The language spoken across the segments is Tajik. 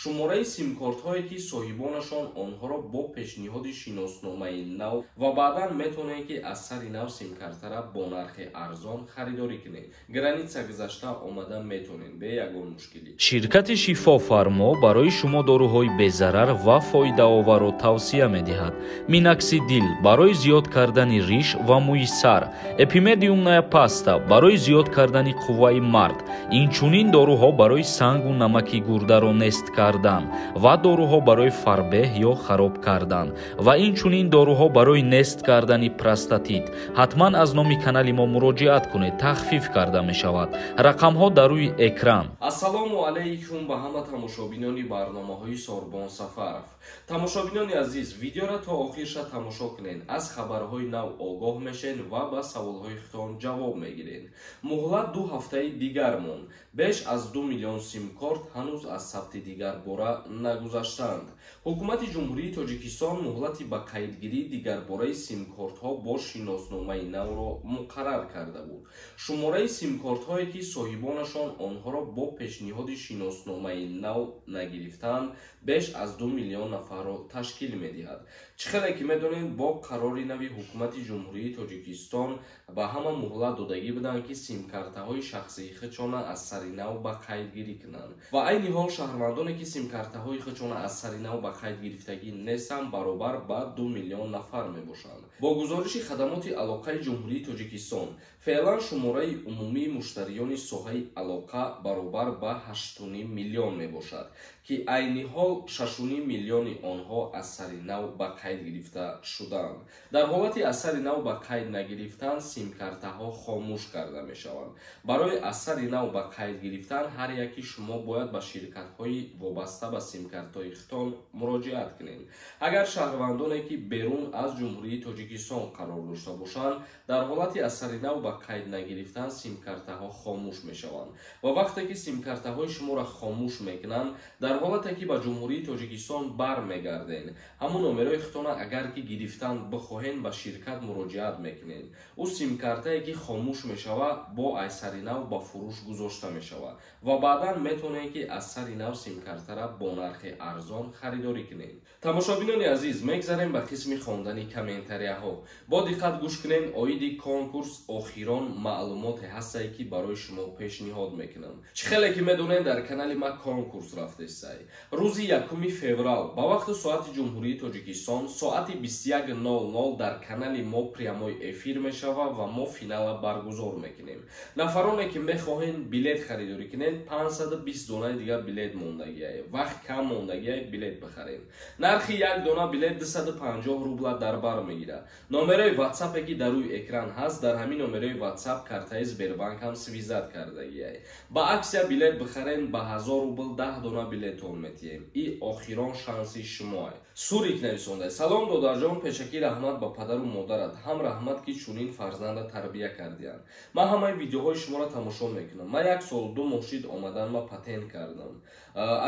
шумораи симкортҳое ки соҳибонашон онҳоро бо пешниҳоди шиносномаи нав ва баъдан метавонед ки аз сари нав симкартара бо нархи арзон харидорӣ кунед. Граница гузашта омада метавонед бе ягон мушкилӣ. Ширкати Шифофармо барои шумо дорӯҳои безарар ва фоидаоверро тавсия медиҳад. Миноксидил барои зиёд кардани риш ва мӯи сар, эпимедиумная паста барои зиёд кардани қувваи мард, инчунин дорӯҳо барои сангу намаки гурдаро нест кардан ва дорӯҳо барои фарбеҳ ё хароб кардан ва инчунин дорӯҳо барои нест кардани простатит. ҳатман аз номи канали мо муроҷиат кунед, тахфиф карда мешавад. рақамҳо дар рӯи экран. ассалому алайкум ба ҳама тамошобинони барномаҳои Сорбон Сафаров. Тамошобинони азиз, видеоро то охирша тамошо кунед, аз хабарҳои нав огоҳ мешен ва ба саволҳои худтон ҷавоб мегиред. муҳлат 2 ҳафтаи дигар монд. беш аз 2 миллион симкорт ҳанӯз аз сабти дигарбора нагузаштаанд. ҳукумати ҷумҳурии Тоҷикистон муҳлати ба қайдгирии дигарбораи симкортҳо бо шиносномаи навро муқаррар карда буд. шумораи симкортҳое ки соҳибонашон онҳоро бо пешниҳоди шиносномаи нав нагирифтаанд, беш аз 2 миллион нафарро ташкил медиҳад. чӣ хеле ки медонед, бо қарори нави ҳукумати ҷумҳурии Тоҷикистон ба ҳама муҳлат додагӣ буданд ки симкартаҳои шахсии худшона аз сари нав ба қайдгирӣ кунанд ва айни ҳол шаҳрвандоне ки симкартаҳои худшона аз сари нав ба қайд гирифтагӣ нестанд баробар ба 2 миллион нафар мебошанд. бо гузориши хадамоти алоқаи ҷумҳурии Тоҷикистон, феълан шумораи умумии муштариёни соҳаи алоқа баробар ба 8.5 миллион мебошад ки айни ҳол 6.5 миллиони онҳо аз сари нав ба қайд гирифта шуданд. дар ҳолати аз сари нав ба қайд нагирифтан симкартаҳо хомӯш карда мешаванд. барои аз сари нав ба қайд гирифтан ҳар яки шумо бояд ба ширкатҳои вобаста ба симкартаҳои худтон муроҷиат кунед. агар шаҳрвандоне ки берун аз ҷумҳурии Тоҷикистон қарор дошта бошанд, дар ҳолати аз сари нав ба қайд нагирифтан симкартаҳо хомӯш мешаванд ва вақте ки симкартаҳои шуморо хомӯш мекунанд, дар ҳолате ки ба ҷумҳурии Тоҷикистон бармегардед, ҳамун номерои худтона агар ки гирифтан бихоҳед ба ширкат муроҷиат мекунед. ӯ симкартае ки хомӯш мешавад бо аз сари нав ба фурӯш гузошта мешавад ва баъдан метавонед ки аз сари нав симкартара бо нархи арзон харидорӣ кунед. тамошобинони азиз, мегзарем ба қисми хондани комментарияҳо. бо диққат гӯш кунед. оиди конкурс охирон маълумоте ҳастае ки барои шумо пешниҳод мекунам. чӣ хеле ки медонед, дар канали ма конкурс рафтестай. рӯзи 1 феврал ба вақти соати ҷумҳурии Тоҷикистон соати 21:00 дар канали мо прямои эфир мешава ва мо финала баргузор мекунем. нафароне ки мехоҳед билет харидорӣ кунед, 520 донаи дигар билет мондагиае. вақт кам мондагиае, билет бихаред. нархи як дона билет 250 рубла дар бар мегирад. номерои ватсапе ки дар рӯи экран ҳаст, дар ҳамин номерои ватсап картаи Сбербанк ҳам свизат кардагиае. ба аксия билет бихаред, ба 1000 рубл 10 дона билетон метиҳем. и охирон шанси шумоe. сурик нависонда. салом додарҷон, пешакӣ раҳмат ба падару модарат. ҳам раҳмат ки чунин фарзанда тарбия кардиянд. ман ҳамаи видеоҳои шуморо тамошо мекунам. ман 1 сол 2 моҳшид омадан ма патент кардам.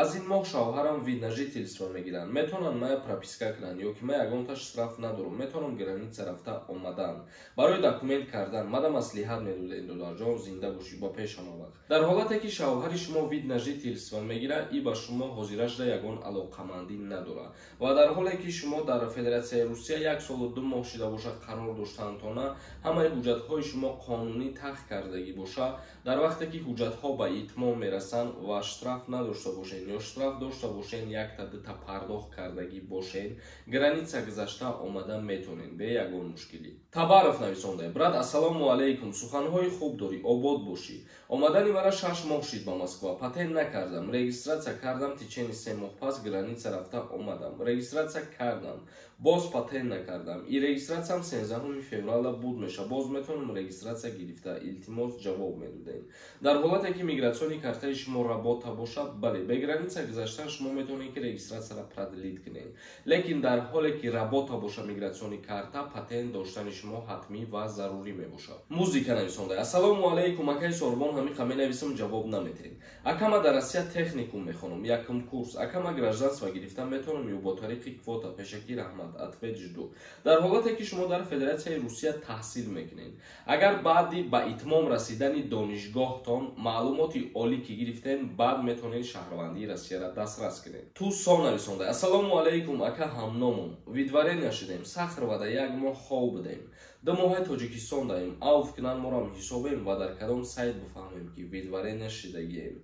аз ин моҳ шавҳарам вид на жительство мегиранд. метавонанд мая прописка кунанд ё ки ман ягонта штраф надорам. метавонам граница рафта омадан. барои документ кардан мада маслиҳат медодед додарҷон, зинда бошӣ ба пеш ҳама вақт. дар ҳолате ки шавҳари шумо вид на жительство мегирад, и ба шумо ҳозирашда ягон алоқамандӣ надорад ва дар ҳоле ки шумо дар Федератсияи Русия 1 солу 2 моҳ шуда боша қарор доштаантона, ҳамаи ҳуҷҷатҳои шумо қонунӣ тахт кардагӣ боша, дар вақте ки ҳуҷҷатҳо ба итмом мерасанд ва штраф надошта бошед ё штраф дошта бошед, 1-2 пардохт кардагӣ бошед, граница гузашта омада метавонед бе ягон мушкилӣ. табаров нависонда. брат, ассалому алайкум. суханҳои хуб дорӣ, обод бошӣ. омадани мара 6 моҳ шид ба Москва. патент накардам. регистратсия кардам, течени 3 моҳ пас граница рафта омадам. регистратсия кардам, боз патент накардам. и регистратсиям 13 феврала буд меша. боз метавонам регистратсия гирифта илтимос ҷавоб медодем. дар ҳолате ки мигратсиони картаи шумо работа бошад, бале, бе граница гузаштан шумо метавонед ки регистратсияро продлит кунед. лекин дар ҳоле ки работа боша мигратсиони карта, патент доштани шумо ҳатмӣ ва зарурӣ мебошад. музика нависонда. ассалому алайкум, акаи Сорбон, ҳамиқа менависам, ҷавоб наметиҳед. акама дар Россия техникум мехонам, 1-ум курс. акама гражданство гирифта метавонам ё бо тариқи квота? пешакӣ раҳмат. ответ жду. дар ҳолате ки шумо дар Федератсияи Русия таҳсил мекунед, агар баъди ба итмом расидани донишгоҳтон маълумоти олӣ ки гирифтед, баъд метавонед шаҳрвандии Россияро дастрас кунед. Ту сон нависонда: ассалому алайкум ака ҳамномон. Видварения шидем, сахр вада як моҳ хов будем. Ду моҳи Тоҷикистон даем, авф кунан морам ҳисобем ва дар кадом сайт бифаҳмем ки видварения шидагием.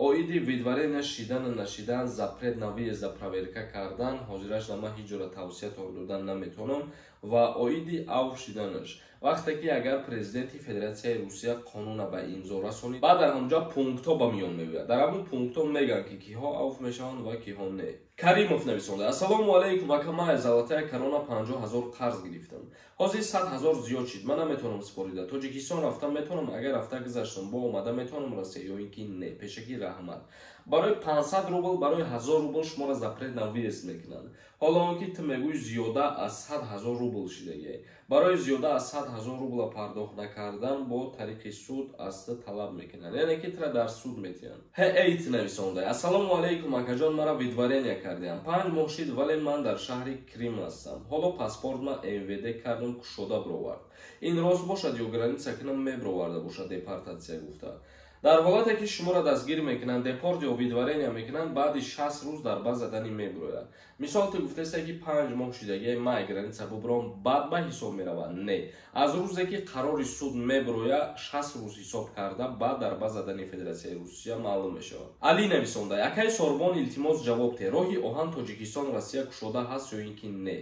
Оиди видварения шидан нашидан запрет на въезда проверка кардан ҳозираш нама ҳеҷ ҷора тавсиятон додан наметонам ва оиди авф шиданаш вақте ки агар президенти Федератсияи Русия қонуна ба имзо расонид, баъд дар ҳамҷо пунктҳо ба миён меояд. Дар ҳамун пунктҳо мегӯянд ки киҳо авф мешаванд ва киҳо не. Каримов нависонда: ассалому алайкум ака, ман аз Золотая корона 50,000 қарз гирифтам. Ҳозир 100,000 зиёд шид. Ман наметонам спорида. Тоҷикистон рафтам метонам, агар рафта гузаштам бо омада метонам Россия ё ин ки не. Пешакӣ раҳмат. Барои 500 рубл, барои 1000 рубл шуморо запрет на въезд мекунанд. ҳоло он ки ту мегӯӣ зиёда аз 100,000 рубл шидагӣ. Барои зиёда аз 100,000 рубл пардохт накардан бо тариқи суд аз ту талаб мекунанд, яъне ки тура дар суд метиҳанд. Ҳейт нависонда: ассалому алайкум акаҷон, мара видварения кардиам. 5 моҳ шид, вале ман дар шаҳри Крим ҳастам. ҳоло паспортма МВД кардам, кушода бировард. Ин рост бошад ё граница кунам мебироварда бошад, депортатсия гуфта. Дар ҳолате ки шуморо дастгир мекунанд, депорт ё видварения мекунанд, баъди 60 рӯз дар ба задани мебирояд. Мисол ту гуфтасе ки 5 моҳ шидагӣ май граница бубиром, баъд ба ҳисоб меравад. Не, аз рӯзе ки қарори суд мебироя 60 рӯз ҳисоб карда баъд дар ба задани Федератсияи Русия маълум мешавад. Али нависонда: акай Сорбон илтимос ҷавоб те. Роҳи оҳан Тоҷикистон Россия кушода ҳаст ё ин ки не?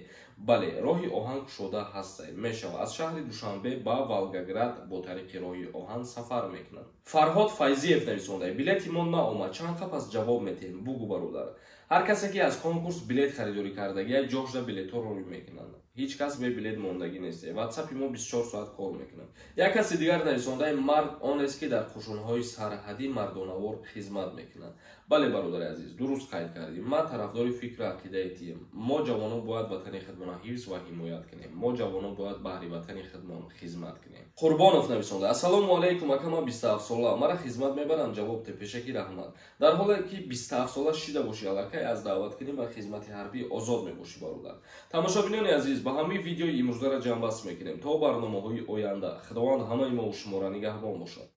Бале, роҳи оҳан кушода ҳастай. Мешавад аз шаҳри Душанбе ба Волгоград бо тариқи роҳи оҳан сафар мекунанд. Фарҳод Файзиев нависонда: билети мо наомад, чанд қапас ҷавоб метиҳем. Бугу бародар, ҳар касе ки аз конкурс билет харидорӣ кардагия ҷошда билетҳоро рӯй мекунанд. ҳеҷ кас бе билет мондагӣ нест. ватсапи мо 24 соат кор мекунад. Як каси дигар нависондаи мард онест ки дар қушунҳои сарҳадӣ мардонавор хизмат мекунад. Бале бародари азиз, дуруст қайд кардем. ман тарафдори фикру ақидаи тием. мо ҷавонон бояд ватани худмона ҳифз ва ҳимоят кунем. мо ҷавонон бояд баҳри ватани худмон хизмат кунем. Қурбонов нависонда: ассалому алайкум ака, ман 27 сола, мара хизмат мебаранд. ҷавоб те. пешакӣ раҳмат. дар ҳоле ки 27 сола шида бошӣ, аллакай аз даъват кунӣ ба хизмати ҳарбӣ озод мебошӣ бародар. Тамошобинони азиз, ба ҳамин видеои имрӯзаро ҷамъбаст мекунем. То барномаҳои оянда, худованд ҳамаи мо шумора нигаҳбон бошад.